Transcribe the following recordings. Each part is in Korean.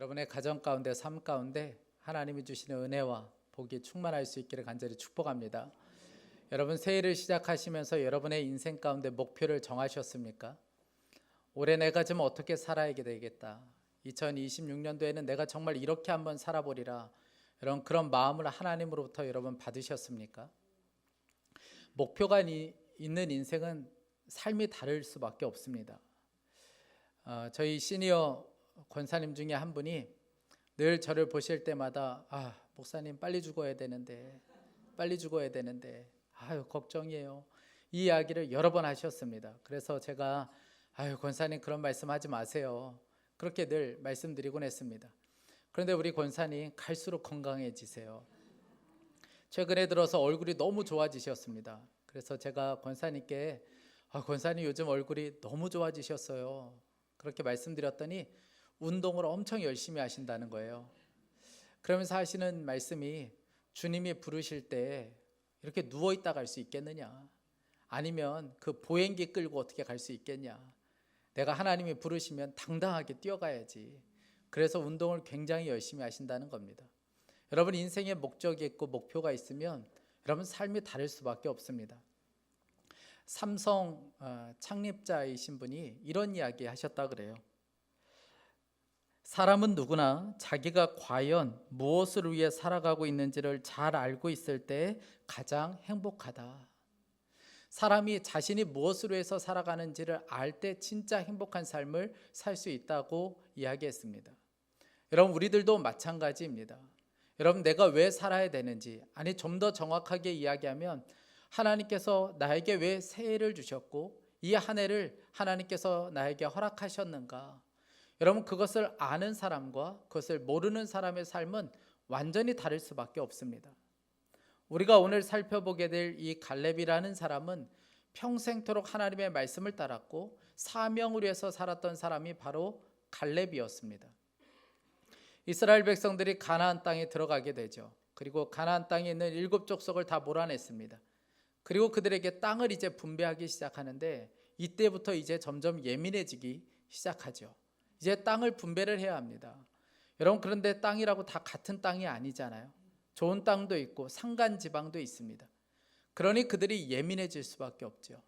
여러분의 가정 가운데, 삶 가운데 하나님이 주시는 은혜와 복이 충만할 수 있기를 간절히 축복합니다. 여러분, 새해를 시작하시면서 여러분의 인생 가운데 목표를 정하셨습니까? 올해 내가 좀 어떻게 살아야 되겠다, 2026년도에는 내가 정말 이렇게 한번 살아보리라, 여러분 그런 마음을 하나님으로부터 여러분 받으셨습니까? 목표가 있는 인생은 삶이 다를 수밖에 없습니다. 저희 시니어 권사님 중에 한 분이 늘 저를 보실 때마다 목사님 빨리 죽어야 되는데 아유 걱정이에요, 이 이야기를 여러 번 하셨습니다. 그래서 제가 권사님 그런 말씀하지 마세요, 그렇게 늘 말씀드리곤 했습니다. 그런데 우리 권사님 갈수록 건강해지세요. 최근에 들어서 얼굴이 너무 좋아지셨습니다. 그래서 제가 권사님께 권사님 요즘 얼굴이 너무 좋아지셨어요, 그렇게 말씀드렸더니 운동을 엄청 열심히 하신다는 거예요. 그러면서 하시는 말씀이, 주님이 부르실 때 이렇게 누워있다 갈 수 있겠느냐, 아니면 그 보행기 끌고 어떻게 갈 수 있겠냐, 내가 하나님이 부르시면 당당하게 뛰어가야지. 그래서 운동을 굉장히 열심히 하신다는 겁니다. 여러분, 인생에 목적이 있고 목표가 있으면 여러분 삶이 다를 수밖에 없습니다. 삼성 창립자이신 분이 이런 이야기 하셨다 그래요. 사람은 누구나 자기가 과연 무엇을 위해 살아가고 있는지를 잘 알고 있을 때 가장 행복하다. 사람이 자신이 무엇을 위해서 살아가는지를 알 때 진짜 행복한 삶을 살 수 있다고 이야기했습니다. 여러분, 우리들도 마찬가지입니다. 여러분, 내가 왜 살아야 되는지, 아니 좀 더 정확하게 이야기하면 하나님께서 나에게 왜 새해를 주셨고 이 한 해를 하나님께서 나에게 허락하셨는가, 여러분 그것을 아는 사람과 그것을 모르는 사람의 삶은 완전히 다를 수밖에 없습니다. 우리가 오늘 살펴보게 될 이 갈렙이라는 사람은 평생토록 하나님의 말씀을 따랐고 사명을 위해서 살았던 사람이 바로 갈렙이었습니다. 이스라엘 백성들이 가나안 땅에 들어가게 되죠. 그리고 가나안 땅에 있는 7 족속을 다 몰아냈습니다. 그리고 그들에게 땅을 이제 분배하기 시작하는데 이때부터 이제 점점 예민해지기 시작하죠. 이제 땅을 분배를 해야 합니다. 여러분, 그런데 땅이라고 다 같은 땅이 아니잖아요. 좋은 땅도 있고 산간 지방도 있습니다. 그러니 그들이 예민해질 수밖에 없죠.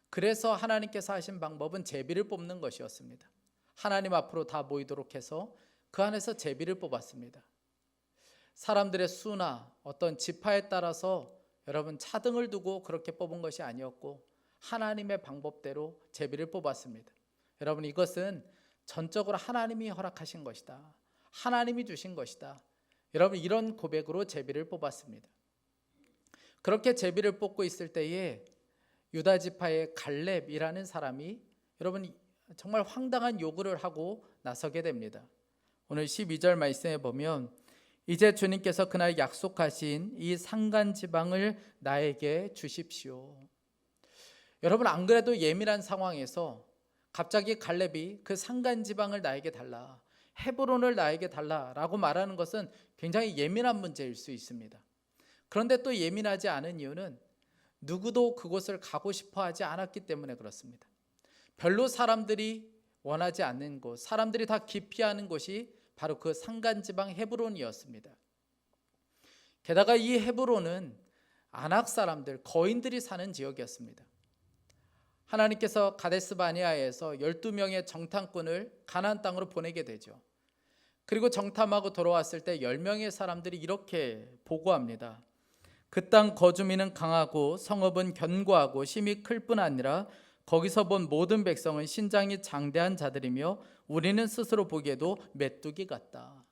그래서 하나님께서 하신 방법은 제비를 뽑는 것이었습니다. 하나님 앞으로 다 모이도록 해서 그 안에서 제비를 뽑았습니다. 사람들의 수나 어떤 지파에 따라서 여러분 차등을 두고 그렇게 뽑은 것이 아니었고 하나님의 방법대로 제비를 뽑았습니다. 여러분, 이것은 전적으로 하나님이 허락하신 것이다, 하나님이 주신 것이다, 여러분 이런 고백으로 제비를 뽑았습니다. 그렇게 제비를 뽑고 있을 때에 유다 지파의 갈렙이라는 사람이 여러분 정말 황당한 요구를 하고 나서게 됩니다. 오늘 12절 말씀에 보면, 이제 주님께서 그날 약속하신 이 산간 지방을 나에게 주십시오. 여러분, 안 그래도 예민한 상황에서 갑자기 갈렙이 그 산간 지방을 나에게 달라, 헤브론을 나에게 달라라고 말하는 것은 굉장히 예민한 문제일 수 있습니다. 그런데 또 예민하지 않은 이유는 누구도 그곳을 가고 싶어 하지 않았기 때문에 그렇습니다. 별로 사람들이 원하지 않는 곳, 사람들이 다 기피하는 곳이 바로 그 산간 지방 헤브론이었습니다. 게다가 이 헤브론은 아낙 사람들, 거인들이 사는 지역이었습니다. 하나님께서 가데스 바네아에서 12명의 정탐꾼을 가나안 땅으로 보내게 되죠. 그리고 정탐하고 돌아왔을 때 10명의 사람들이 이렇게 보고합니다. 그 땅 거주민은 강하고 성읍은 견고하고 힘이 클 뿐 아니라 거기서 본 모든 백성은 신장이 장대한 자들이며 우리는 스스로 보기에도 메뚜기 같다.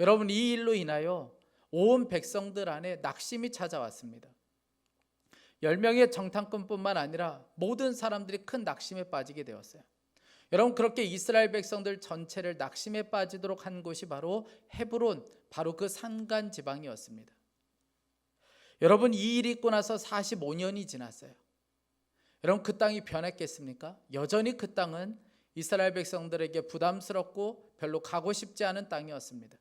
여러분, 이 일로 인하여 온 백성들 안에 낙심이 찾아왔습니다. 10명의 정탐꾼뿐만 아니라 모든 사람들이 큰 낙심에 빠지게 되었어요. 여러분, 그렇게 이스라엘 백성들 전체를 낙심에 빠지도록 한 곳이 바로 헤브론, 바로 그 산간 지방이었습니다. 여러분, 이 일이 있고 나서 45년이 지났어요. 여러분, 그 땅이 변했겠습니까? 여전히 그 땅은 이스라엘 백성들에게 부담스럽고 별로 가고 싶지 않은 땅이었습니다.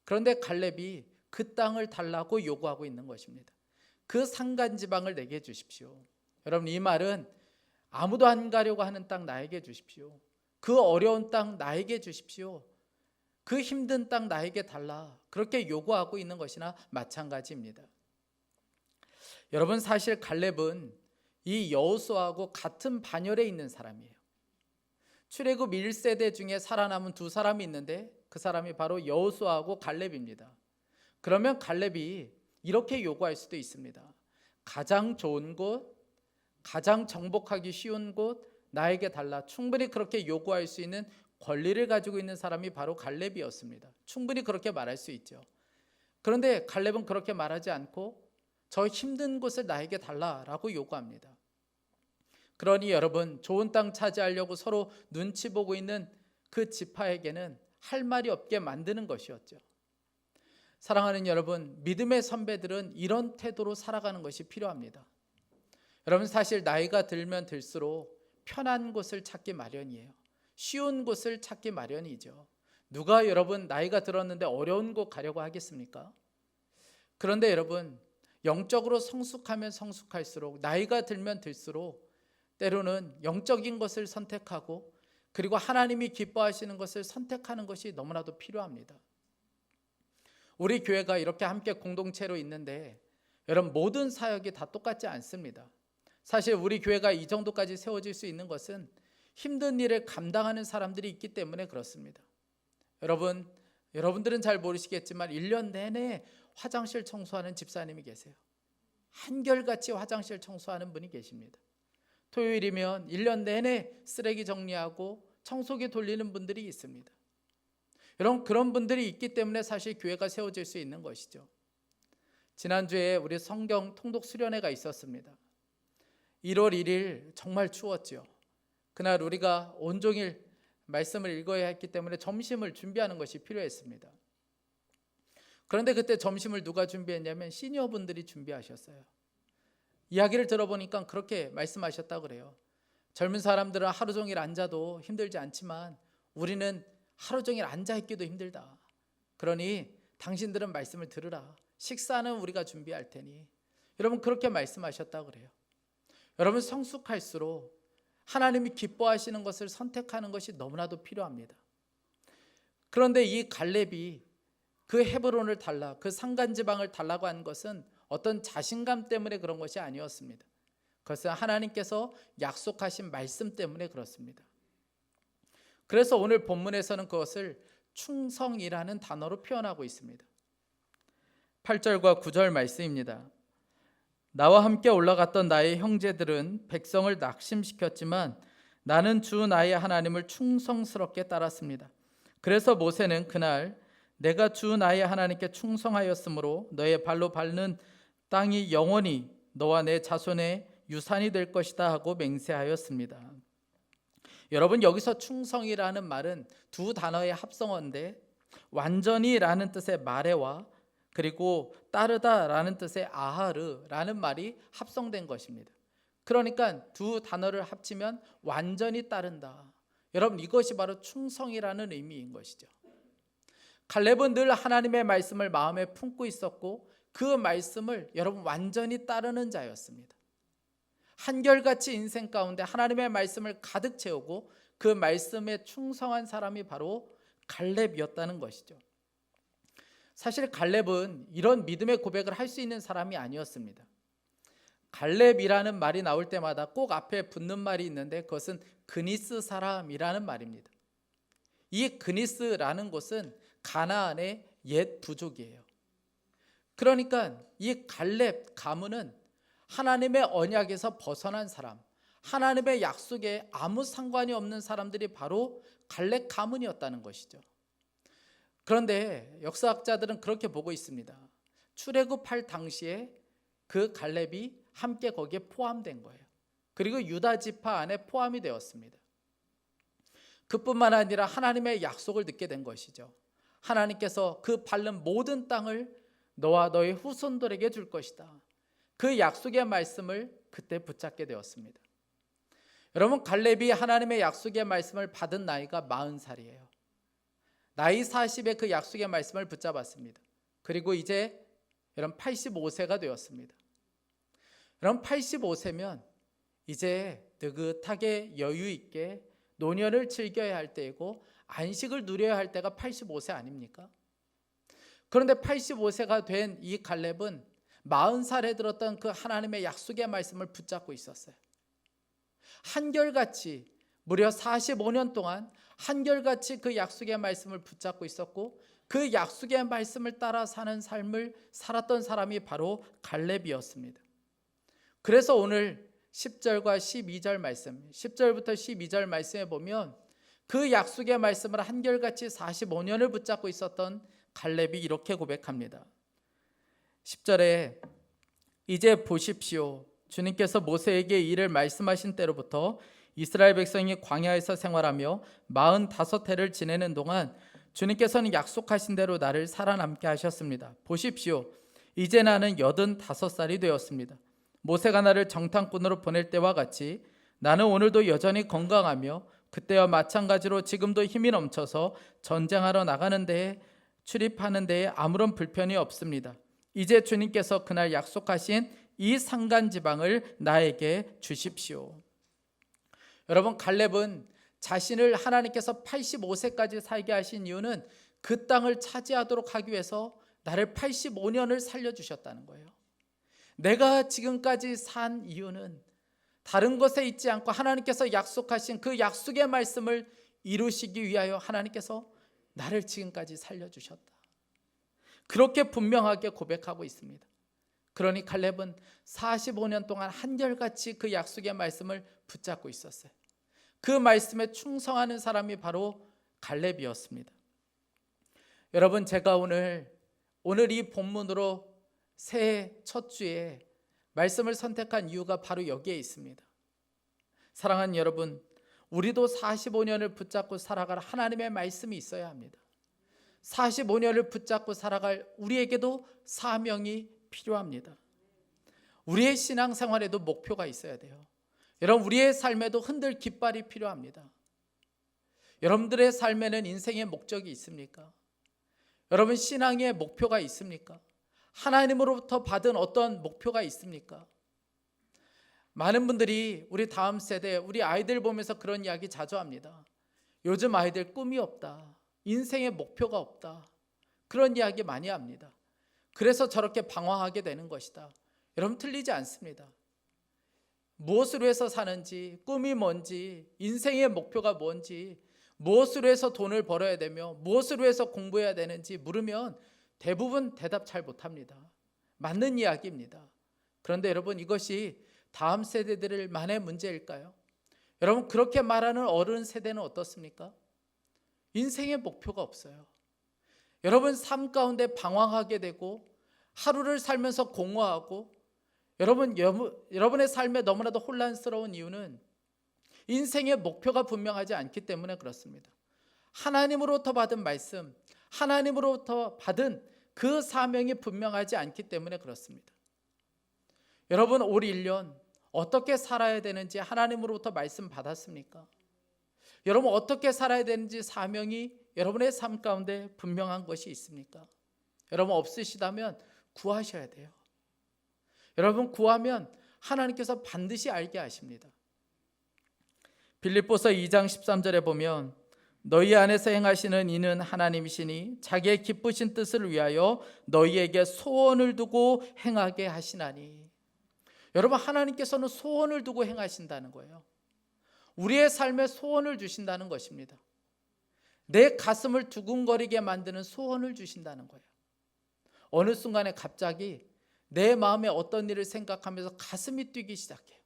그런데 갈렙이 그 땅을 달라고 요구하고 있는 것입니다. 그 산간 지방을 내게 주십시오. 여러분, 이 말은 아무도 안 가려고 하는 땅 나에게 주십시오. 그 어려운 땅 나에게 주십시오. 그 힘든 땅 나에게 달라, 그렇게 요구하고 있는 것이나 마찬가지입니다. 여러분, 사실 갈렙은 이 여호수아하고 같은 반열에 있는 사람이에요. 출애굽 1세대 중에 살아남은 두 사람이 있는데 그 사람이 바로 여호수아하고 갈렙입니다. 그러면 갈렙이 이렇게 요구할 수도 있습니다. 가장 좋은 곳, 가장 정복하기 쉬운 곳 나에게 달라. 충분히 그렇게 요구할 수 있는 권리를 가지고 있는 사람이 바로 갈렙이었습니다. 충분히 그렇게 말할 수 있죠. 그런데 갈렙은 그렇게 말하지 않고 저 힘든 곳을 나에게 달라라고 요구합니다. 그러니 여러분, 좋은 땅 차지하려고 서로 눈치 보고 있는 그 지파에게는 할 말이 없게 만드는 것이었죠. 사랑하는 여러분, 믿음의 선배들은 이런 태도로 살아가는 것이 필요합니다. 여러분, 사실 나이가 들면 들수록 편한 곳을 찾기 마련이에요. 쉬운 곳을 찾기 마련이죠. 누가 여러분 나이가 들었는데 어려운 곳 가려고 하겠습니까? 그런데 여러분, 영적으로 성숙하면 성숙할수록, 나이가 들면 들수록 때로는 영적인 것을 선택하고 그리고 하나님이 기뻐하시는 것을 선택하는 것이 너무나도 필요합니다. 우리 교회가 이렇게 함께 공동체로 있는데 여러분, 모든 사역이 다 똑같지 않습니다. 사실 우리 교회가 이 정도까지 세워질 수 있는 것은 힘든 일을 감당하는 사람들이 있기 때문에 그렇습니다. 여러분들은 잘 모르시겠지만 1년 내내 화장실 청소하는 집사님이 계세요. 한결같이 화장실 청소하는 분이 계십니다. 토요일이면 1년 내내 쓰레기 정리하고 청소기 돌리는 분들이 있습니다. 여러분, 그런 분들이 있기 때문에 사실 교회가 세워질 수 있는 것이죠. 지난주에 우리 성경 통독 수련회가 있었습니다. 1월 1일 정말 추웠죠. 그날 우리가 온종일 말씀을 읽어야 했기 때문에 점심을 준비하는 것이 필요했습니다. 그런데 그때 점심을 누가 준비했냐면 시니어분들이 준비하셨어요. 이야기를 들어보니까 그렇게 말씀하셨다고 그래요. 젊은 사람들은 하루 종일 앉아도 힘들지 않지만 우리는 하루 종일 앉아있기도 힘들다. 그러니 당신들은 말씀을 들으라. 식사는 우리가 준비할 테니. 여러분, 그렇게 말씀하셨다고 그래요. 여러분, 성숙할수록 하나님이 기뻐하시는 것을 선택하는 것이 너무나도 필요합니다. 그런데 이 갈렙이 그 헤브론을 달라, 그 산간지방을 달라고 한 것은 어떤 자신감 때문에 그런 것이 아니었습니다. 그것은 하나님께서 약속하신 말씀 때문에 그렇습니다. 그래서 오늘 본문에서는 그것을 충성이라는 단어로 표현하고 있습니다. 8절과 9절 말씀입니다. 나와 함께 올라갔던 나의 형제들은 백성을 낙심시켰지만 나는 주 나의 하나님을 충성스럽게 따랐습니다. 그래서 모세는 그날 내가 주 나의 하나님께 충성하였으므로 너의 발로 밟는 땅이 영원히 너와 내 자손의 유산이 될 것이다 하고 맹세하였습니다. 여러분, 여기서 충성이라는 말은 두 단어의 합성어인데 완전히라는 뜻의 마레와 그리고 따르다라는 뜻의 아하르라는 말이 합성된 것입니다. 그러니까 두 단어를 합치면 완전히 따른다. 여러분, 이것이 바로 충성이라는 의미인 것이죠. 갈렙은 늘 하나님의 말씀을 마음에 품고 있었고 그 말씀을 여러분 완전히 따르는 자였습니다. 한결같이 인생 가운데 하나님의 말씀을 가득 채우고 그 말씀에 충성한 사람이 바로 갈렙이었다는 것이죠. 사실 갈렙은 이런 믿음의 고백을 할 수 있는 사람이 아니었습니다. 갈렙이라는 말이 나올 때마다 꼭 앞에 붙는 말이 있는데 그것은 그니스 사람이라는 말입니다. 이 그니스라는 곳은 가나안의 옛 부족이에요. 그러니까 이 갈렙 가문은 하나님의 언약에서 벗어난 사람, 하나님의 약속에 아무 상관이 없는 사람들이 바로 갈렙 가문이었다는 것이죠. 그런데 역사학자들은 그렇게 보고 있습니다. 출애굽할 당시에 그 갈렙이 함께 거기에 포함된 거예요. 그리고 유다 지파 안에 포함이 되었습니다. 그뿐만 아니라 하나님의 약속을 듣게 된 것이죠. 하나님께서 그 밟는 모든 땅을 너와 너의 후손들에게 줄 것이다. 그 약속의 말씀을 그때 붙잡게 되었습니다. 여러분, 갈렙이 하나님의 약속의 말씀을 받은 나이가 40살이에요. 나이 40에 그 약속의 말씀을 붙잡았습니다. 그리고 이제 여러분 85세가 되었습니다. 여러분 85세면 이제 느긋하게 여유 있게 노년을 즐겨야 할 때이고 안식을 누려야 할 때가 85세 아닙니까? 그런데 85세가 된 이 갈렙은 40살에 들었던 그 하나님의 약속의 말씀을 붙잡고 있었어요. 한결같이 무려 45년 동안 한결같이 그 약속의 말씀을 붙잡고 있었고, 그 약속의 말씀을 따라 사는 삶을 살았던 사람이 바로 갈렙이었습니다. 그래서 오늘 10절과 12절 말씀, 10절부터 12절 말씀에 보면 그 약속의 말씀을 한결같이 45년을 붙잡고 있었던 갈렙이 이렇게 고백합니다. 10절에 이제 보십시오. 주님께서 모세에게 이를 말씀하신 때로부터 이스라엘 백성이 광야에서 생활하며 45해를 지내는 동안 주님께서는 약속하신 대로 나를 살아남게 하셨습니다. 보십시오. 이제 나는 85살이 되었습니다. 모세가 나를 정탐꾼으로 보낼 때와 같이 나는 오늘도 여전히 건강하며 그때와 마찬가지로 지금도 힘이 넘쳐서 전쟁하러 나가는 데에 출입하는 데에 아무런 불편이 없습니다. 이제 주님께서 그날 약속하신 이 산간 지방을 나에게 주십시오. 여러분, 갈렙은 자신을 하나님께서 85세까지 살게 하신 이유는 그 땅을 차지하도록 하기 위해서 나를 85년을 살려주셨다는 거예요. 내가 지금까지 산 이유는 다른 것에 있지 않고 하나님께서 약속하신 그 약속의 말씀을 이루시기 위하여 하나님께서 나를 지금까지 살려주셨다. 그렇게 분명하게 고백하고 있습니다. 그러니 갈렙은 45년 동안 한결같이 그 약속의 말씀을 붙잡고 있었어요. 그 말씀에 충성하는 사람이 바로 갈렙이었습니다. 여러분, 제가 오늘 이 본문으로 새해 첫 주에 말씀을 선택한 이유가 바로 여기에 있습니다. 사랑하는 여러분, 우리도 45년을 붙잡고 살아갈 하나님의 말씀이 있어야 합니다. 45년을 붙잡고 살아갈 우리에게도 사명이 필요합니다. 우리의 신앙생활에도 목표가 있어야 돼요. 여러분, 우리의 삶에도 흔들 깃발이 필요합니다. 여러분들의 삶에는 인생의 목적이 있습니까? 여러분, 신앙의 목표가 있습니까? 하나님으로부터 받은 어떤 목표가 있습니까? 많은 분들이 우리 다음 세대, 우리 아이들 보면서 그런 이야기 자주 합니다. 요즘 아이들 꿈이 없다. 인생의 목표가 없다. 그런 이야기 많이 합니다. 그래서 저렇게 방황하게 되는 것이다. 여러분, 틀리지 않습니다. 무엇으로 해서 사는지, 꿈이 뭔지, 인생의 목표가 뭔지, 무엇으로 해서 돈을 벌어야 되며 무엇으로 해서 공부해야 되는지 물으면 대부분 대답 잘 못합니다. 맞는 이야기입니다. 그런데 여러분, 이것이 다음 세대들만의 문제일까요? 여러분, 그렇게 말하는 어른 세대는 어떻습니까? 인생의 목표가 없어요. 여러분, 삶 가운데 방황하게 되고 하루를 살면서 공허하고 여러분의 삶에 너무나도 혼란스러운 이유는 인생의 목표가 분명하지 않기 때문에 그렇습니다. 하나님으로부터 받은 말씀, 하나님으로부터 받은 그 사명이 분명하지 않기 때문에 그렇습니다. 여러분, 올 1년 어떻게 살아야 되는지 하나님으로부터 말씀 받았습니까? 여러분, 어떻게 살아야 되는지 사명이 여러분의 삶 가운데 분명한 것이 있습니까? 여러분, 없으시다면 구하셔야 돼요. 여러분, 구하면 하나님께서 반드시 알게 하십니다. 빌립보서 2장 13절에 보면 너희 안에서 행하시는 이는 하나님이시니 자기의 기쁘신 뜻을 위하여 너희에게 소원을 두고 행하게 하시나니. 여러분, 하나님께서는 소원을 두고 행하신다는 거예요. 우리의 삶에 소원을 주신다는 것입니다. 내 가슴을 두근거리게 만드는 소원을 주신다는 거예요. 어느 순간에 갑자기 내 마음에 어떤 일을 생각하면서 가슴이 뛰기 시작해요.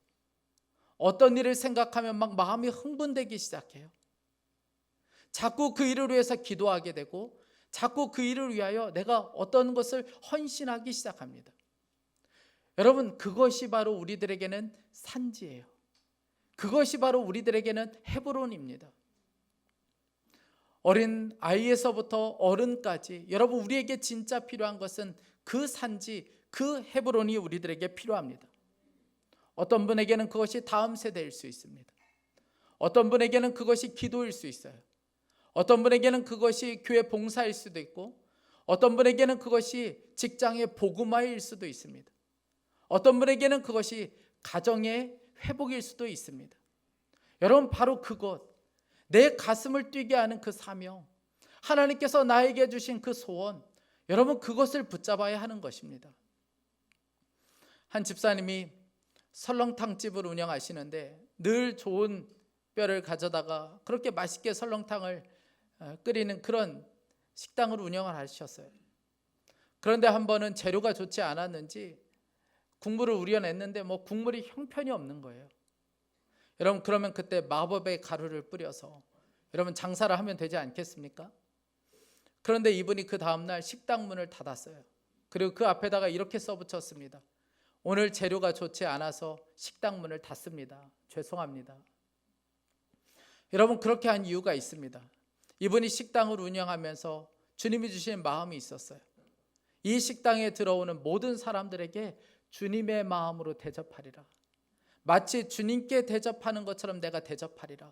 어떤 일을 생각하면 막 마음이 흥분되기 시작해요. 자꾸 그 일을 위해서 기도하게 되고 자꾸 그 일을 위하여 내가 어떤 것을 헌신하기 시작합니다. 여러분, 그것이 바로 우리들에게는 산지예요. 그것이 바로 우리들에게는 헤브론입니다. 어린 아이에서부터 어른까지 여러분, 우리에게 진짜 필요한 것은 그 산지, 그 헤브론이 우리들에게 필요합니다. 어떤 분에게는 그것이 다음 세대일 수 있습니다. 어떤 분에게는 그것이 기도일 수 있어요. 어떤 분에게는 그것이 교회 봉사일 수도 있고, 어떤 분에게는 그것이 직장의 복음화일 수도 있습니다. 어떤 분에게는 그것이 가정의 회복일 수도 있습니다. 여러분, 바로 그것, 내 가슴을 뛰게 하는 그 사명, 하나님께서 나에게 주신 그 소원, 여러분 그것을 붙잡아야 하는 것입니다. 한 집사님이 설렁탕집을 운영하시는데 늘 좋은 뼈를 가져다가 그렇게 맛있게 설렁탕을 끓이는 그런 식당을 운영을 하셨어요. 그런데 한 번은 재료가 좋지 않았는지 국물을 우려냈는데 국물이 형편이 없는 거예요. 여러분 그러면 그때 마법의 가루를 뿌려서 여러분 장사를 하면 되지 않겠습니까? 그런데 이분이 그 다음날 식당 문을 닫았어요. 그리고 그 앞에다가 이렇게 써붙였습니다. 오늘 재료가 좋지 않아서 식당 문을 닫습니다. 죄송합니다. 여러분 그렇게 한 이유가 있습니다. 이분이 식당을 운영하면서 주님이 주신 마음이 있었어요. 이 식당에 들어오는 모든 사람들에게 주님의 마음으로 대접하리라. 마치 주님께 대접하는 것처럼 내가 대접하리라.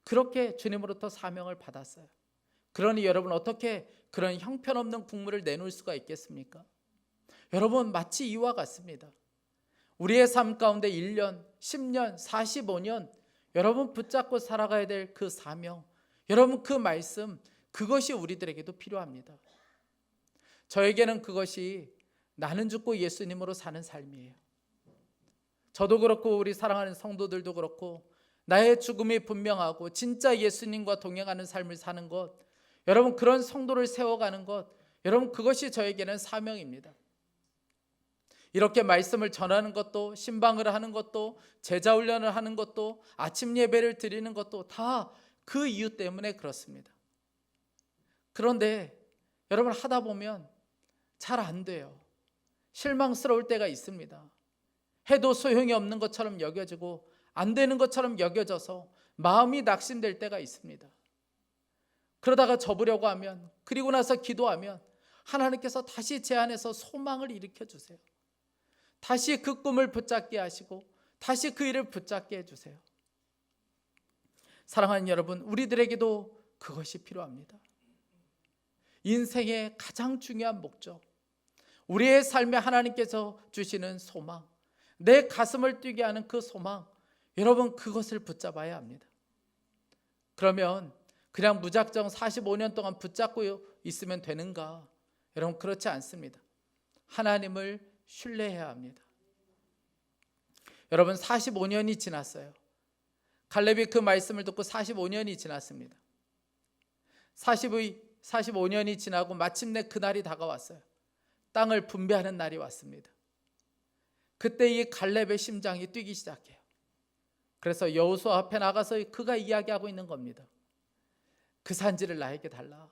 그렇게 주님으로부터 사명을 받았어요. 그러니 여러분 어떻게 그런 형편없는 국물을 내놓을 수가 있겠습니까? 여러분 마치 이와 같습니다. 우리의 삶 가운데 1년, 10년, 45년 여러분 붙잡고 살아가야 될 그 사명, 여러분 그 말씀, 그것이 우리들에게도 필요합니다. 저에게는 그것이 나는 죽고 예수님으로 사는 삶이에요. 저도 그렇고 우리 사랑하는 성도들도 그렇고 나의 죽음이 분명하고 진짜 예수님과 동행하는 삶을 사는 것, 여러분 그런 성도를 세워가는 것, 여러분 그것이 저에게는 사명입니다. 이렇게 말씀을 전하는 것도, 신방을 하는 것도, 제자 훈련을 하는 것도, 아침 예배를 드리는 것도 다 그 이유 때문에 그렇습니다. 그런데 여러분 하다 보면 잘 안 돼요. 실망스러울 때가 있습니다. 해도 소용이 없는 것처럼 여겨지고 안 되는 것처럼 여겨져서 마음이 낙심될 때가 있습니다. 그러다가 접으려고 하면, 그리고 나서 기도하면 하나님께서 다시 제 안에서 소망을 일으켜 주세요. 다시 그 꿈을 붙잡게 하시고 다시 그 일을 붙잡게 해주세요. 사랑하는 여러분, 우리들에게도 그것이 필요합니다. 인생의 가장 중요한 목적, 우리의 삶에 하나님께서 주시는 소망, 내 가슴을 뛰게 하는 그 소망, 여러분 그것을 붙잡아야 합니다. 그러면 그냥 무작정 45년 동안 붙잡고 있으면 되는가? 여러분 그렇지 않습니다. 하나님을 신뢰해야 합니다. 여러분 45년이 지났어요. 갈렙이 그 말씀을 듣고 45년이 지났습니다. 45년이 지나고 마침내 그날이 다가왔어요. 땅을 분배하는 날이 왔습니다. 그때 이 갈렙의 심장이 뛰기 시작해요. 그래서 여호수아 앞에 나가서 그가 이야기하고 있는 겁니다. 그 산지를 나에게 달라.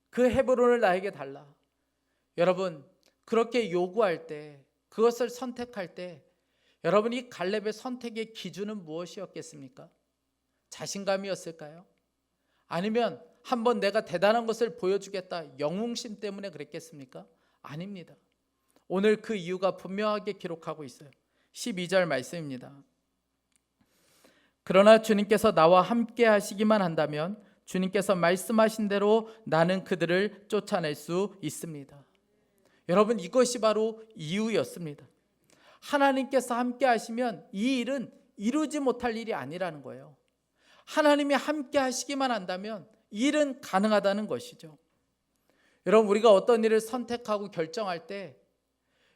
그 헤브론을 나에게 달라. 여러분 그렇게 요구할 때, 그것을 선택할 때 여러분이 갈렙의 선택의 기준은 무엇이었겠습니까? 자신감이었을까요? 아니면 한번 내가 대단한 것을 보여주겠다, 영웅심 때문에 그랬겠습니까? 아닙니다. 오늘 그 이유가 분명하게 기록하고 있어요. 12절 말씀입니다. 그러나 주님께서 나와 함께 하시기만 한다면 주님께서 말씀하신 대로 나는 그들을 쫓아낼 수 있습니다. 여러분 이것이 바로 이유였습니다. 하나님께서 함께 하시면 이 일은 이루지 못할 일이 아니라는 거예요. 하나님이 함께 하시기만 한다면 이 일은 가능하다는 것이죠. 여러분 우리가 어떤 일을 선택하고 결정할 때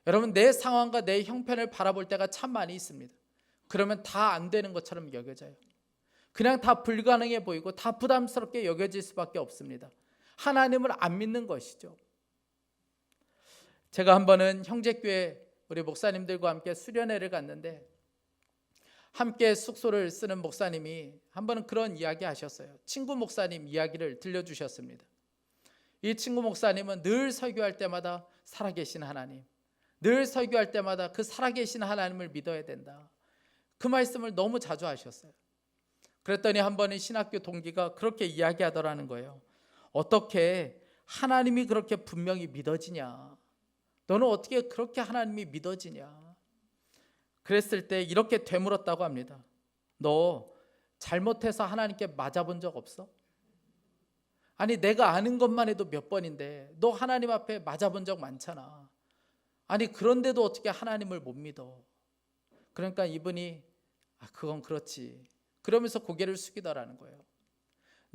여러분 내 상황과 내 형편을 바라볼 때가 참 많이 있습니다. 그러면 다 안 되는 것처럼 여겨져요. 그냥 다 불가능해 보이고 다 부담스럽게 여겨질 수밖에 없습니다. 하나님을 안 믿는 것이죠. 제가 한 번은 형제교회 우리 목사님들과 함께 수련회를 갔는데 함께 숙소를 쓰는 목사님이 한 번은 그런 이야기 하셨어요. 친구 목사님 이야기를 들려주셨습니다. 이 친구 목사님은 늘 설교할 때마다 살아계신 하나님, 늘 설교할 때마다 그 살아계신 하나님을 믿어야 된다, 그 말씀을 너무 자주 하셨어요. 그랬더니 한 번은 신학교 동기가 그렇게 이야기하더라는 거예요. 어떻게 하나님이 그렇게 분명히 믿어지냐, 너는 어떻게 그렇게 하나님이 믿어지냐. 그랬을 때 이렇게 되물었다고 합니다. 너 잘못해서 하나님께 맞아본 적 없어? 아니 내가 아는 것만 해도 몇 번인데 너 하나님 앞에 맞아본 적 많잖아. 아니 그런데도 어떻게 하나님을 못 믿어? 그러니까 이분이 그건 그렇지 그러면서 고개를 숙이더라는 거예요.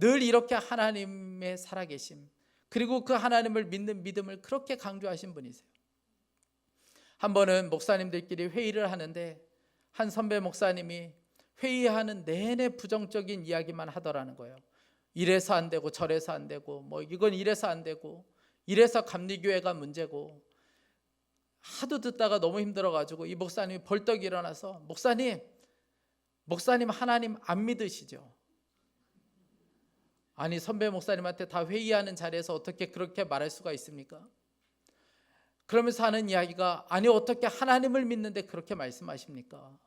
늘 이렇게 하나님의 살아계심, 그리고 그 하나님을 믿는 믿음을 그렇게 강조하신 분이세요. 한 번은 목사님들끼리 회의를 하는데 한 선배 목사님이 회의하는 내내 부정적인 이야기만 하더라는 거예요. 이래서 안 되고 저래서 안 되고 뭐 이건 이래서 안 되고 이래서 감리교회가 문제고, 하도 듣다가 너무 힘들어가지고 이 목사님이 벌떡 일어나서 목사님 하나님 안 믿으시죠? 아니, 선배 목사님한테 다 회의하는 자리에서 어떻게 그렇게 말할 수가 있습니까? 그러면서 하는 이야기가, 아니 어떻게 하나님을 믿는데 그렇게 말씀하십니까?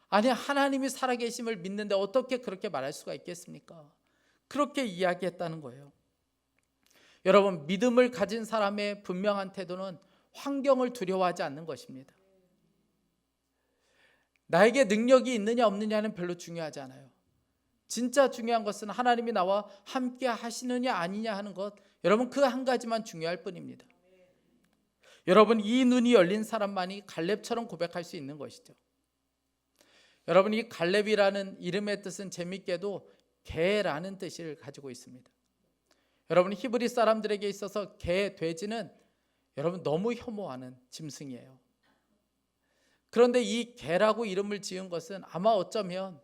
아니 하나님이 살아계심을 믿는데 어떻게 그렇게 말할 수가 있겠습니까? 그렇게 이야기했다는 거예요. 여러분, 믿음을 가진 사람의 분명한 태도는 환경을 두려워하지 않는 것입니다. 나에게 능력이 있느냐 없느냐는 별로 중요하지 않아요. 진짜 중요한 것은 하나님이 나와 함께 하시느냐 아니냐 하는 것, 여러분 그 한 가지만 중요할 뿐입니다. 여러분, 이 눈이 열린 사람만이 갈렙처럼 고백할 수 있는 것이죠. 여러분, 이 갈렙이라는 이름의 뜻은 재밌게도 개라는 뜻을 가지고 있습니다. 여러분, 히브리 사람들에게 있어서 개, 돼지는 여러분 너무 혐오하는 짐승이에요. 그런데 이 개라고 이름을 지은 것은 아마 어쩌면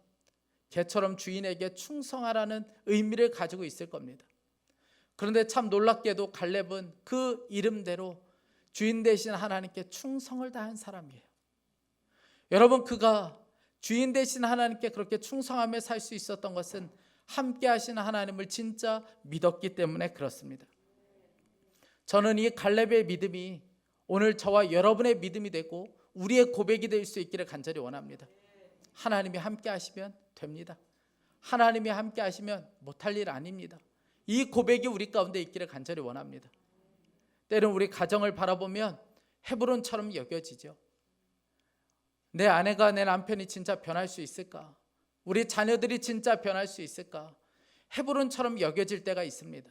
개처럼 주인에게 충성하라는 의미를 가지고 있을 겁니다. 그런데 참 놀랍게도 갈렙은 그 이름대로 주인 되신 하나님께 충성을 다한 사람이에요. 여러분, 그가 주인 되신 하나님께 그렇게 충성하며 살 수 있었던 것은 함께 하시는 하나님을 진짜 믿었기 때문에 그렇습니다. 저는 이 갈렙의 믿음이 오늘 저와 여러분의 믿음이 되고 우리의 고백이 될 수 있기를 간절히 원합니다. 하나님이 함께 하시면 됩니다. 하나님이 함께 하시면 못할 일 아닙니다. 이 고백이 우리 가운데 있기를 간절히 원합니다. 때론 우리 가정을 바라보면 헤브론처럼 여겨지죠. 내 아내가, 내 남편이 진짜 변할 수 있을까? 우리 자녀들이 진짜 변할 수 있을까? 헤브론처럼 여겨질 때가 있습니다.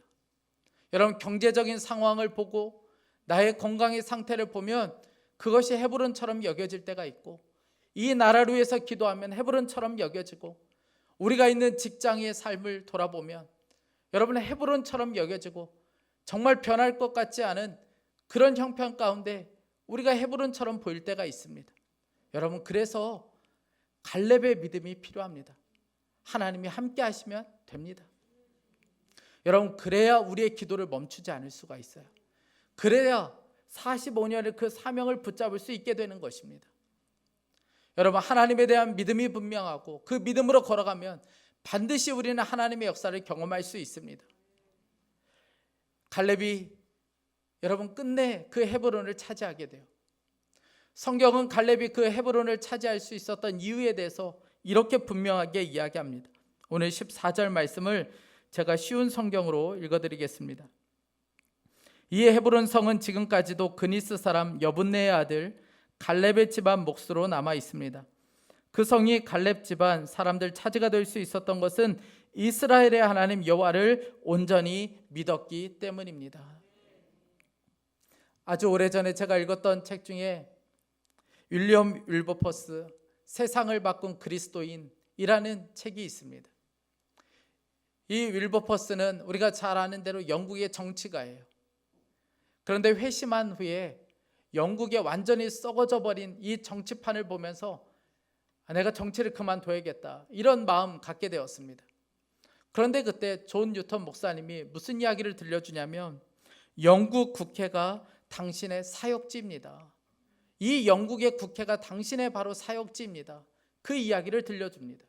여러분, 경제적인 상황을 보고 나의 건강의 상태를 보면 그것이 헤브론처럼 여겨질 때가 있고, 이 나라를 위해서 기도하면 헤브론처럼 여겨지고, 우리가 있는 직장의 삶을 돌아보면 여러분 헤브론처럼 여겨지고, 정말 변할 것 같지 않은 그런 형편 가운데 우리가 헤브론처럼 보일 때가 있습니다. 여러분, 그래서 갈렙의 믿음이 필요합니다. 하나님이 함께 하시면 됩니다. 여러분, 그래야 우리의 기도를 멈추지 않을 수가 있어요. 그래야 45년의 그 사명을 붙잡을 수 있게 되는 것입니다. 여러분, 하나님에 대한 믿음이 분명하고 그 믿음으로 걸어가면 반드시 우리는 하나님의 역사를 경험할 수 있습니다. 갈렙이 여러분 끝내 그 헤브론을 차지하게 돼요. 성경은 갈렙이 그 헤브론을 차지할 수 있었던 이유에 대해서 이렇게 분명하게 이야기합니다. 오늘 14절 말씀을 제가 쉬운 성경으로 읽어드리겠습니다. 이 헤브론 성은 지금까지도 그니스 사람 여분네의 아들 갈렙의 집안 몫으로 남아 있습니다. 그 성이 갈렙 집안 사람들 차지가 될 수 있었던 것은 이스라엘의 하나님 여호와를 온전히 믿었기 때문입니다. 아주 오래전에 제가 읽었던 책 중에 윌리엄 윌버퍼스 세상을 바꾼 그리스도인이라는 책이 있습니다. 이 윌버퍼스는 우리가 잘 아는 대로 영국의 정치가예요. 그런데 회심한 후에 영국에 완전히 썩어져 버린 이 정치판을 보면서 내가 정치를 그만둬야겠다, 이런 마음 갖게 되었습니다. 그런데 그때 존 뉴턴 목사님이 무슨 이야기를 들려주냐면, 영국 국회가 당신의 사역지입니다. 이 영국의 국회가 당신의 바로 사역지입니다. 그 이야기를 들려줍니다.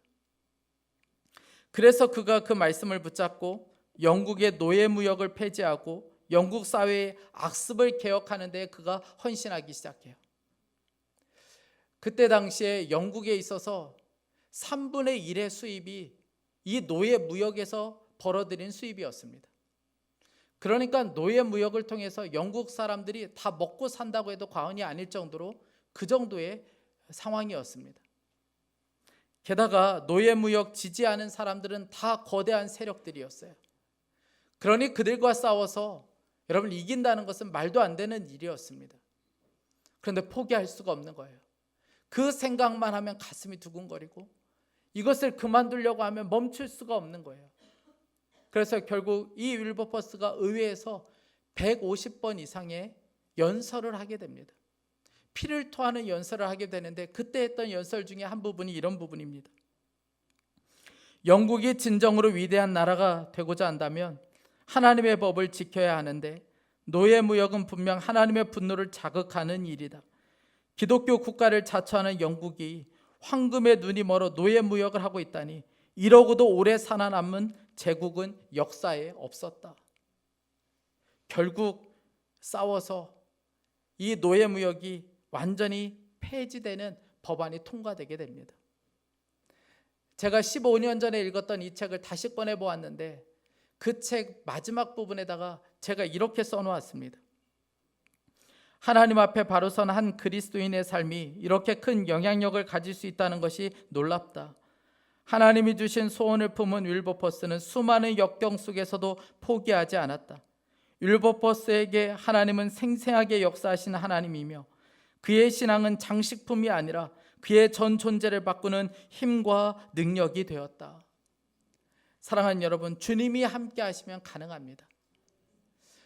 그래서 그가 그 말씀을 붙잡고 영국의 노예무역을 폐지하고 영국 사회의 악습을 개혁하는 데 그가 헌신하기 시작해요. 그때 당시에 영국에 있어서 3분의 1의 수입이 이 노예무역에서 벌어들인 수입이었습니다. 그러니까 노예무역을 통해서 영국 사람들이 다 먹고 산다고 해도 과언이 아닐 정도로 그 정도의 상황이었습니다. 게다가 노예무역 지지하는 사람들은 다 거대한 세력들이었어요. 그러니 그들과 싸워서 여러분 이긴다는 것은 말도 안 되는 일이었습니다. 그런데 포기할 수가 없는 거예요. 그 생각만 하면 가슴이 두근거리고 이것을 그만두려고 하면 멈출 수가 없는 거예요. 그래서 결국 이 윌버퍼스가 의회에서 150번 이상의 연설을 하게 됩니다. 피를 토하는 연설을 하게 되는데 그때 했던 연설 중에 한 부분이 이런 부분입니다. 영국이 진정으로 위대한 나라가 되고자 한다면 하나님의 법을 지켜야 하는데 노예무역은 분명 하나님의 분노를 자극하는 일이다. 기독교 국가를 자처하는 영국이 황금의 눈이 멀어 노예무역을 하고 있다니 이러고도 오래 살아남은 제국은 역사에 없었다. 결국 싸워서 이 노예무역이 완전히 폐지되는 법안이 통과되게 됩니다. 제가 15년 전에 읽었던 이 책을 다시 꺼내 보았는데 그 책 마지막 부분에다가 제가 이렇게 써놓았습니다. 하나님 앞에 바로 선 한 그리스도인의 삶이 이렇게 큰 영향력을 가질 수 있다는 것이 놀랍다. 하나님이 주신 소원을 품은 윌버퍼스는 수많은 역경 속에서도 포기하지 않았다. 윌버퍼스에게 하나님은 생생하게 역사하신 하나님이며 그의 신앙은 장식품이 아니라 그의 전 존재를 바꾸는 힘과 능력이 되었다. 사랑하는 여러분, 주님이 함께 하시면 가능합니다.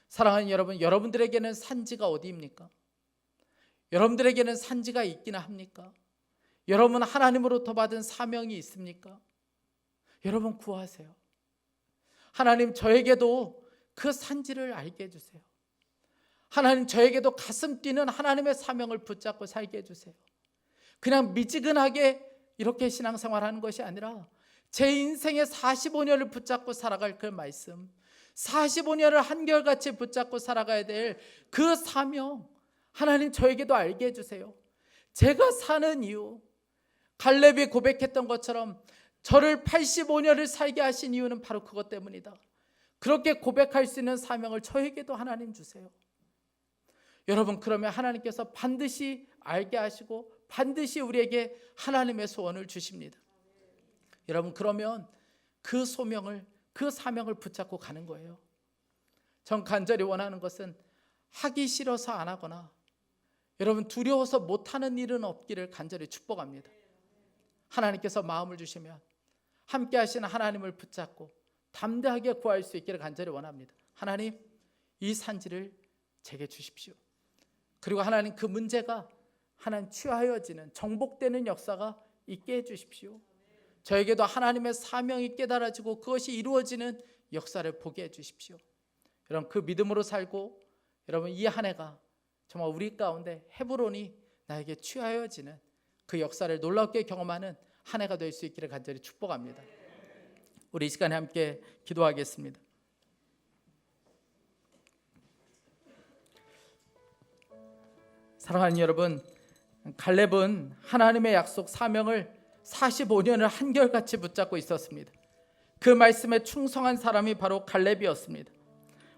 사랑하는 여러분, 여러분들에게는 산지가 어디입니까? 여러분들에게는 산지가 있기는 합니까? 여러분 하나님으로부터 받은 사명이 있습니까? 여러분 구하세요. 하나님 저에게도 그 산지를 알게 해주세요. 하나님 저에게도 가슴 뛰는 하나님의 사명을 붙잡고 살게 해주세요. 그냥 미지근하게 이렇게 신앙생활하는 것이 아니라 제 인생의 45년을 붙잡고 살아갈 그 말씀, 45년을 한결같이 붙잡고 살아가야 될 그 사명, 하나님 저에게도 알게 해주세요. 제가 사는 이유, 갈렙이 고백했던 것처럼 저를 85년을 살게 하신 이유는 바로 그것 때문이다. 그렇게 고백할 수 있는 사명을 저에게도 하나님 주세요. 여러분, 그러면 하나님께서 반드시 알게 하시고 반드시 우리에게 하나님의 소원을 주십니다. 여러분, 그러면 그 소명을, 그 사명을 붙잡고 가는 거예요. 전 간절히 원하는 것은 하기 싫어서 안 하거나 여러분 두려워서 못하는 일은 없기를 간절히 축복합니다. 하나님께서 마음을 주시면 함께 하시는 하나님을 붙잡고 담대하게 구할 수 있기를 간절히 원합니다. 하나님, 이 산지를 제게 주십시오. 그리고 하나님, 그 문제가 하나님 취하여지는, 정복되는 역사가 있게 해주십시오. 저에게도 하나님의 사명이 깨달아지고 그것이 이루어지는 역사를 보게 해주십시오. 여러분, 그 믿음으로 살고 여러분 이 한 해가 정말 우리 가운데 헤브론이 나에게 취하여지는 그 역사를 놀랍게 경험하는 한 해가 될 수 있기를 간절히 축복합니다. 우리 이 시간에 함께 기도하겠습니다. 사랑하는 여러분, 갈렙은 하나님의 약속 사명을 45년을 한결같이 붙잡고 있었습니다. 그 말씀에 충성한 사람이 바로 갈렙이었습니다.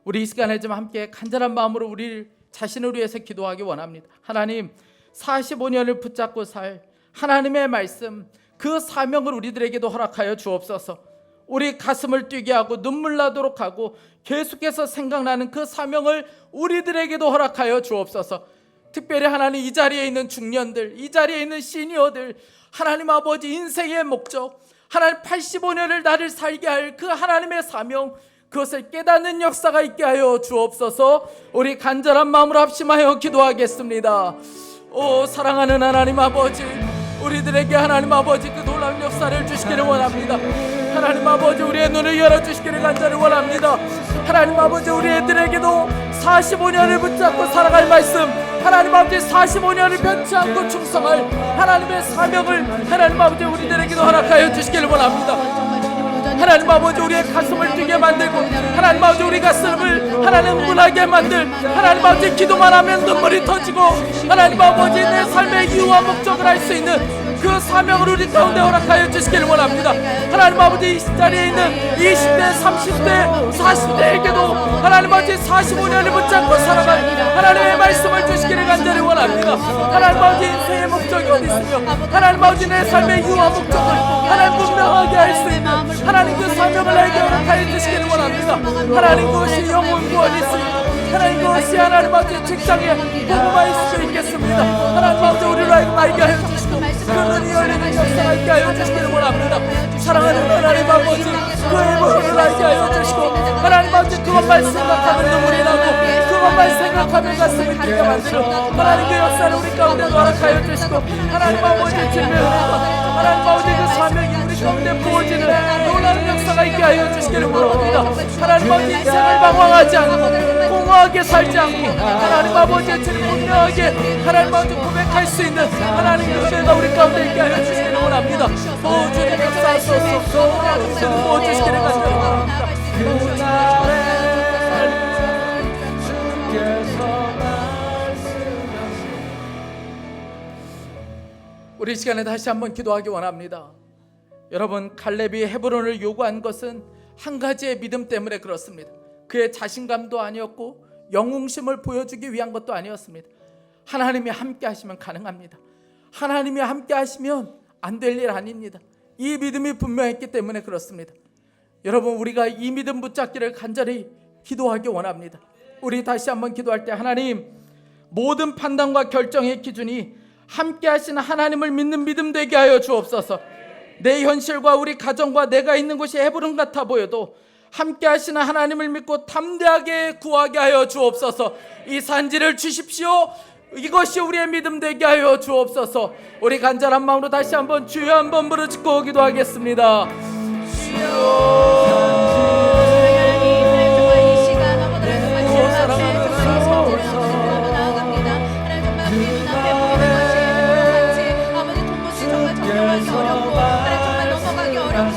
우리 이 시간에 좀 함께 간절한 마음으로 우리 자신을 위해서 기도하기 원합니다. 하나님, 45년을 붙잡고 살 하나님의 말씀, 그 사명을 우리들에게도 허락하여 주옵소서. 우리 가슴을 뛰게 하고 눈물 나도록 하고 계속해서 생각나는 그 사명을 우리들에게도 허락하여 주옵소서. 특별히 하나님, 이 자리에 있는 중년들, 이 자리에 있는 시니어들, 하나님 아버지 인생의 목적, 하나님 85년을 나를 살게 할 그 하나님의 사명, 그것을 깨닫는 역사가 있게 하여 주옵소서. 우리 간절한 마음으로 합심하여 기도하겠습니다. 오 사랑하는 하나님 아버지, 우리들에게 하나님 아버지 그 놀라운 역사를 주시기를 원합니다. 하나님 아버지, 우리의 눈을 열어주시기를 간절히 원합니다. 하나님 아버지, 우리 애들에게도 45년을 붙잡고 살아갈 말씀, 하나님 아버지 45년을 변치 않고 충성할 하나님의 사명을 하나님 아버지 우리들에게도 허락하여 주시기를 원합니다. 하나님 아버지, 우리의 가슴을 뛰게 만들고 하나님 아버지 우리 가슴을 하나님 흥분하게 만들, 하나님 아버지 기도만 하면 눈물이 터지고 하나님 아버지 내 삶의 이유와 목적을 알 수 있는 그 사명을 우리 가운데 허락하여 주시기를 원합니다. 하나님 아버지, 이 자리에 있는 20대, 30대, 40대에게도 하나님 아버지 45년을 붙잡고 살아갈 하나님의 말씀을 주시기를 간절히 원합니다. 하나님 아버지, 인생의 목적이 어디 있으며 하나님 아버지 내 삶의 이유와 목적을 하나님 분명하게 할 수 있는 하나님 그 사명을 나에게 허락하여 주시기를 원합니다. 하나님, 그것이 영혼 구원이 있습니다. 하나님, 그것이 하나님 아버지 직장에 복음화일 수도 있겠습니다. 하나님 아버지, 우리를 알게 하여 주시고 눈이 열리는 역사가 있게 하여 주시기를 원합니다. 사랑하는 하나님 아버지, 그의 모습을 알게 하여 주시고, 하나님 아버지 그것만 생각하면 눈물이 나고 그것만 생각하면 가슴이 뛰게 만드는 하나님의 역사를 우리 가운데 허락하여 주시고, 하나님 아버지 주님의 은혜가, 하나님 아버지 그 사명이 우리 가운데 부어지는 놀라운 역사가 있게 하여 주시기를 원합니다. 하나님 아버지 인생을 방황하지 않고 공허하게 살지 않고, 하나님 아버지 주님 분명하게 하나님 아버지 고백할 수 있는 하나님의 은혜가 우리 가운데 있게 하여 주시기를 원합니다. 주님 역사하소서. 부어주시기를 간절합니다. 우리 시간에 다시 한번 기도하기 원합니다. 여러분, 갈렙이 헤브론을 요구한 것은 한 가지의 믿음 때문에 그렇습니다. 그의 자신감도 아니었고 영웅심을 보여주기 위한 것도 아니었습니다. 하나님이 함께 하시면 가능합니다. 하나님이 함께 하시면 안 될 일 아닙니다. 이 믿음이 분명했기 때문에 그렇습니다. 여러분, 우리가 이 믿음 붙잡기를 간절히 기도하기 원합니다. 우리 다시 한번 기도할 때, 하나님, 모든 판단과 결정의 기준이 함께 하시는 하나님을 믿는 믿음 되게 하여 주옵소서. 내 현실과 우리 가정과 내가 있는 곳이 헤브론 같아 보여도 함께 하시는 하나님을 믿고 담대하게 구하게 하여 주옵소서. 이 산지를 주십시오. 이것이 우리의 믿음 되게 하여 주옵소서. 우리 간절한 마음으로 다시 한번 주여 한번 부르짖고 기도하겠습니다. 주여.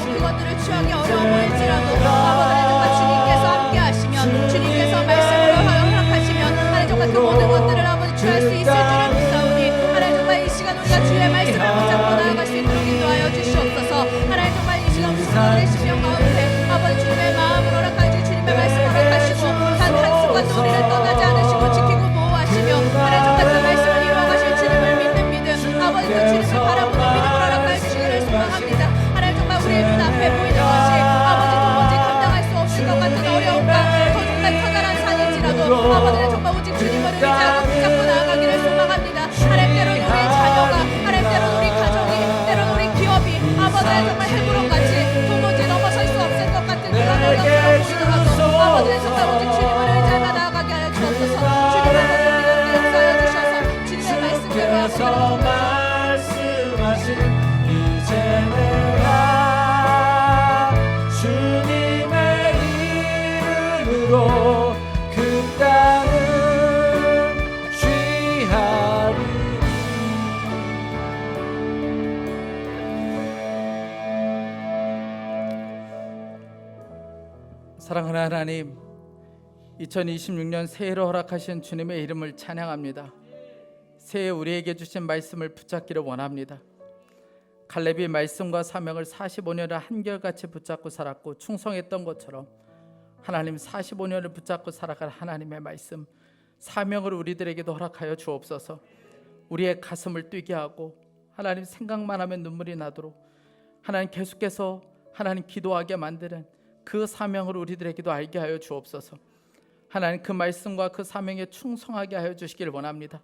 그것들을 취하기 어려워 보일지라도 아버지 정말 주님께서 함께 하시면, 주님께서 말씀으로 허락하시면 하나님 정말 그 모든 것들을 아버지 취할 수 있을 줄을 믿사오니, 하나님 정말 이 시간 우리가 주의 말씀을 붙잡고 나아갈 수 있도록 인도하여 주시옵소서. 하나님 정말 이 시간 우리 심령 가운데 아버지 주님의 마음을 허락하시고 주님의 말씀을 허락하시고 단 한순간도 우리를 떠나지 않으시고 지키고 보호하시며 하나님 정말 그 말씀을 이루어가실 주님을 믿는 믿음, 아버지 그 주님을 바라보는 믿음을 허락하여 주시기를 소망합니다. 우리의 눈앞에 보이는 것이 아버지 도무지 감당할 수 없을 것 같은 어려움과 더 정말 커다란 산일지라도 아버지는 정말 오직 주님을 의지하고 붙잡고 나아가기를 소망합니다. 하나님, 때로는 우리의 자녀가, 하나님 때로는 우리 가정이, 때로는 우리 기업이 아버지는 정말 헤브론같이 도무지 넘어설 수 없을 것 같은 그런 어려움으로 보이더라도 아버지는 정말 오직 주님을 의지하며 나아가게 하여 주옵소서. 주님의 모든 믿음을 역사하여 주셔서 주님의 말씀대로 말씀하신 이제 내가 그 땅을 취하리. 사랑하는 하나님, 2026년 새해로 허락하신 주님의 이름을 찬양합니다. 새해 우리에게 주신 말씀을 붙잡기를 원합니다. 갈렙이 말씀과 사명을 45년을 한결같이 붙잡고 살았고 충성했던 것처럼 하나님 45년을 붙잡고 살아갈 하나님의 말씀, 사명을 우리들에게도 허락하여 주옵소서. 우리의 가슴을 뛰게 하고 하나님 생각만 하면 눈물이 나도록 하나님 계속해서 하나님 기도하게 만드는 그 사명을 우리들에게도 알게 하여 주옵소서. 하나님 그 말씀과 그 사명에 충성하게 하여 주시길 원합니다.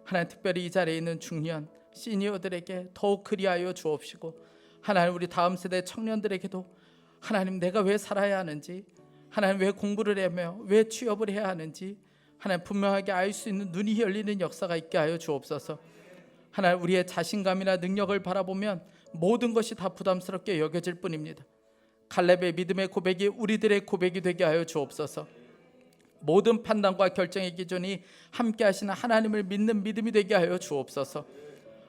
하나님 특별히 이 자리에 있는 중년, 시니어들에게 더욱 그리하여 주옵시고, 하나님 우리 다음 세대 청년들에게도 하나님 내가 왜 살아야 하는지, 하나님 왜 공부를 하며 왜 취업을 해야 하는지 하나님 분명하게 알 수 있는 눈이 열리는 역사가 있게 하여 주옵소서. 하나님 우리의 자신감이나 능력을 바라보면 모든 것이 다 부담스럽게 여겨질 뿐입니다. 갈렙의 믿음의 고백이 우리들의 고백이 되게 하여 주옵소서. 모든 판단과 결정의 기준이 함께 하시는 하나님을 믿는 믿음이 되게 하여 주옵소서.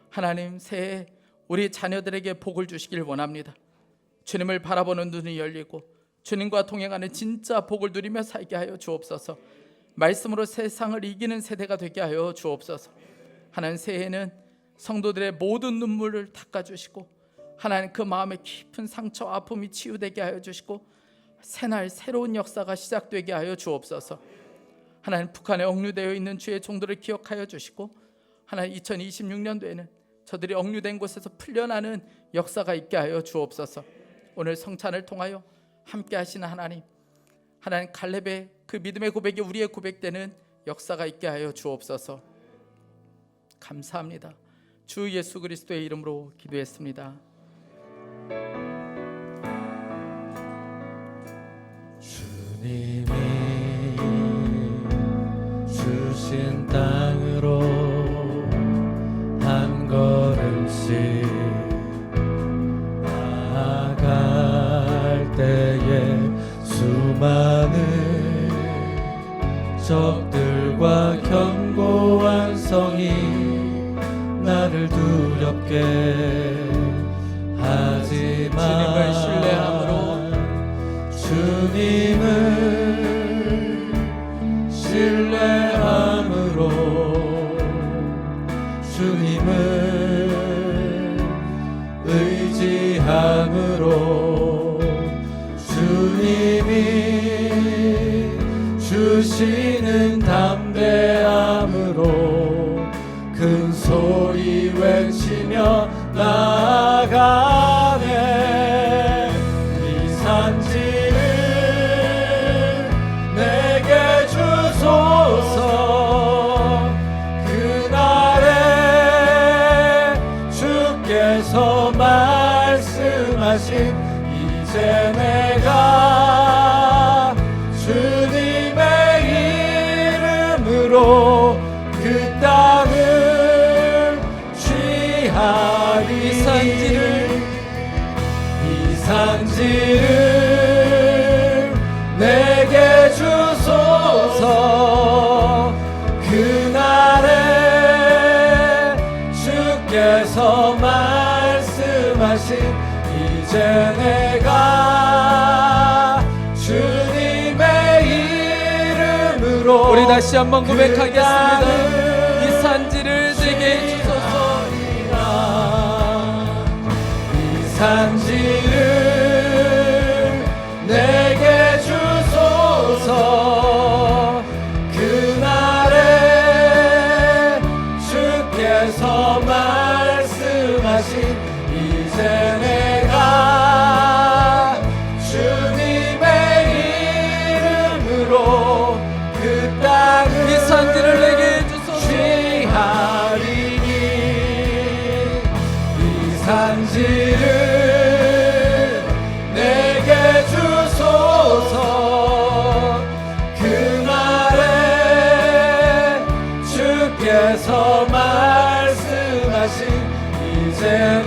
하나님 새해 우리 자녀들에게 복을 주시길 원합니다. 주님을 바라보는 눈이 열리고 주님과 동행하는 진짜 복을 누리며 살게 하여 주옵소서. 말씀으로 세상을 이기는 세대가 되게 하여 주옵소서. 하나님 새해에는 성도들의 모든 눈물을 닦아주시고 하나님 그 마음의 깊은 상처 아픔이 치유되게 하여 주시고 새날 새로운 역사가 시작되게 하여 주옵소서. 하나님 북한에 억류되어 있는 주의 종들을 기억하여 주시고 하나님 2026년도에는 저들이 억류된 곳에서 풀려나는 역사가 있게 하여 주옵소서. 오늘 성찬을 통하여 함께 하시는 하나님 갈렙의 그 믿음의 고백이 우리의 고백되는 역사가 있게 하여 주옵소서. 감사합니다. 주 예수 그리스도의 이름으로 기도했습니다. 주님이 주신 땅으로 한 걸음씩 나아갈 때에 수많은 적들과 견고한 성이 나를 두렵게 하지만 주님을 신뢰함으로 주님을 의지함으로 주님이 주시는 담대함으로 큰 소리 외치며 나아가네. 이 산지를 내게 주소서. 그날에 주께서 말씀하신 이제 내가 주님의 이름으로 그 땅을 취하리. 이 산지를 내게 주소서. 그날에 주께서 말씀하신 이제 내가 주님의 이름으로 우리 다시 한번 고백하겠습니다. 이 산지를 내게 주소서. 이 산지를 내게 주소서. 그날에 주께서 말씀하신 이제 내가 주님의 이름으로 그 땅을 이 산지를 내게 주소서. 취하리니. 이 산지를 내게 주소서. 그날에 주께서 말씀하신 이제